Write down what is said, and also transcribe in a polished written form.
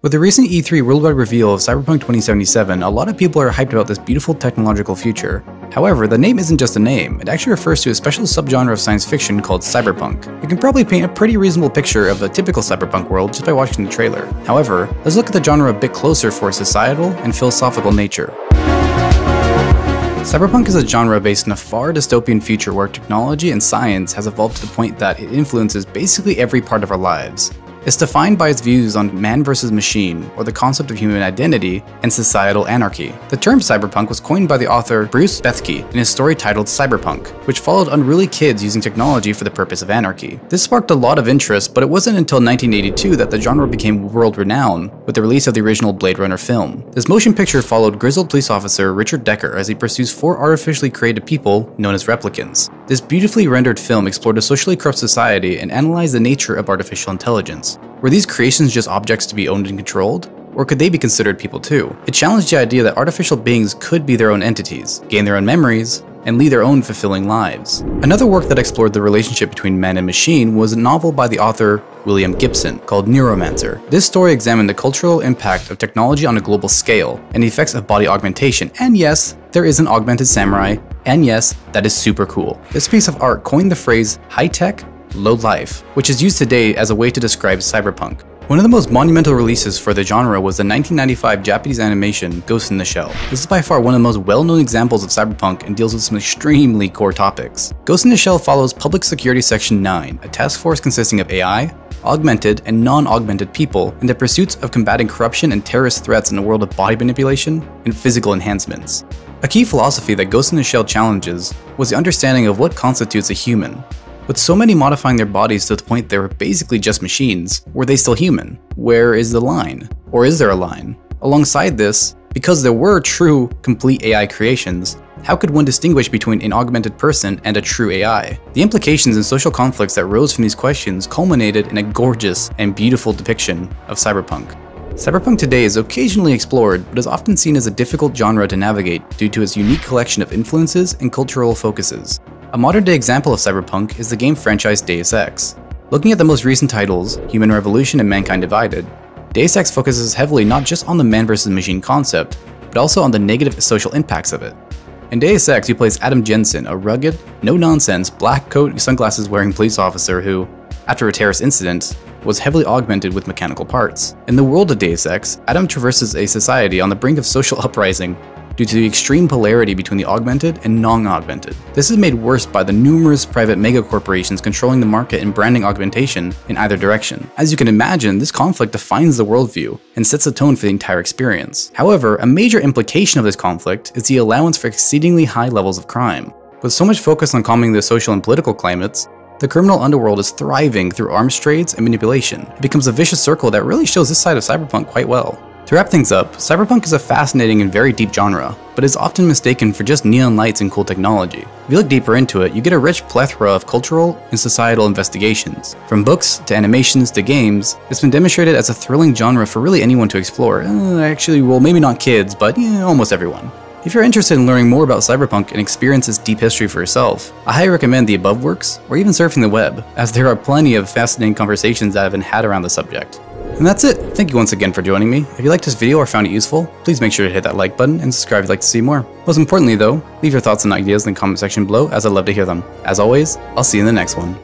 With the recent E3 worldwide reveal of Cyberpunk 2077, a lot of people are hyped about this beautiful technological future. However, the name isn't just a name, it actually refers to a special subgenre of science fiction called cyberpunk. You can probably paint a pretty reasonable picture of a typical cyberpunk world just by watching the trailer. However, let's look at the genre a bit closer for its societal and philosophical nature. Cyberpunk is a genre based in a far dystopian future where technology and science has evolved to the point that it influences basically every part of our lives. It's defined by its views on man versus machine, or the concept of human identity, and societal anarchy. The term cyberpunk was coined by the author Bruce Bethke in his story titled Cyberpunk, which followed unruly kids using technology for the purpose of anarchy. This sparked a lot of interest, but it wasn't until 1982 that the genre became world-renowned with the release of the original Blade Runner film. This motion picture followed grizzled police officer Richard Decker as he pursues 4 artificially created people known as replicants. This beautifully rendered film explored a socially corrupt society and analyzed the nature of artificial intelligence. Were these creations just objects to be owned and controlled? Or could they be considered people too? It challenged the idea that artificial beings could be their own entities, gain their own memories, and lead their own fulfilling lives. Another work that explored the relationship between man and machine was a novel by the author William Gibson called Neuromancer. This story examined the cultural impact of technology on a global scale and the effects of body augmentation, and yes, there is an augmented samurai, and yes, that is super cool. This piece of art coined the phrase high-tech, low-life, which is used today as a way to describe cyberpunk. One of the most monumental releases for the genre was the 1995 Japanese animation Ghost in the Shell. This is by far one of the most well-known examples of cyberpunk and deals with some extremely core topics. Ghost in the Shell follows Public Security Section 9, a task force consisting of AI, augmented and non-augmented people in the pursuits of combating corruption and terrorist threats in a world of body manipulation and physical enhancements. A key philosophy that Ghost in the Shell challenges was the understanding of what constitutes a human. With so many modifying their bodies to the point they were basically just machines, were they still human? Where is the line? Or is there a line? Alongside this, because there were true, complete AI creations, how could one distinguish between an augmented person and a true AI? The implications and social conflicts that rose from these questions culminated in a gorgeous and beautiful depiction of cyberpunk. Cyberpunk Today is occasionally explored, but is often seen as a difficult genre to navigate due to its unique collection of influences and cultural focuses. A modern-day example of cyberpunk is the game franchise Deus Ex. Looking at the most recent titles, Human Revolution and Mankind Divided, Deus Ex focuses heavily not just on the man versus machine concept, but also on the negative social impacts of it. In Deus Ex, you play as Adam Jensen, a rugged, no-nonsense, black coat, sunglasses-wearing police officer who, after a terrorist incident, was heavily augmented with mechanical parts. In the world of Deus Ex, Adam traverses a society on the brink of social uprising due to the extreme polarity between the augmented and non-augmented. This is made worse by the numerous private megacorporations controlling the market and branding augmentation in either direction. As you can imagine, this conflict defines the worldview and sets the tone for the entire experience. However, a major implication of this conflict is the allowance for exceedingly high levels of crime. With so much focus on calming the social and political climates, the criminal underworld is thriving through arms trades and manipulation. It becomes a vicious circle that really shows this side of cyberpunk quite well. To wrap things up, cyberpunk is a fascinating and very deep genre, but is often mistaken for just neon lights and cool technology. If you look deeper into it, you get a rich plethora of cultural and societal investigations. From books to animations to games, it's been demonstrated as a thrilling genre for really anyone to explore. Actually, well, maybe not kids, but almost everyone. If you're interested in learning more about cyberpunk and experience its deep history for yourself, I highly recommend the above works, or even surfing the web, as there are plenty of fascinating conversations that have been had around the subject. And that's it. Thank you once again for joining me. If you liked this video or found it useful, please make sure to hit that like button and subscribe if you'd like to see more. Most importantly though, leave your thoughts and ideas in the comment section below, as I'd love to hear them. As always, I'll see you in the next one.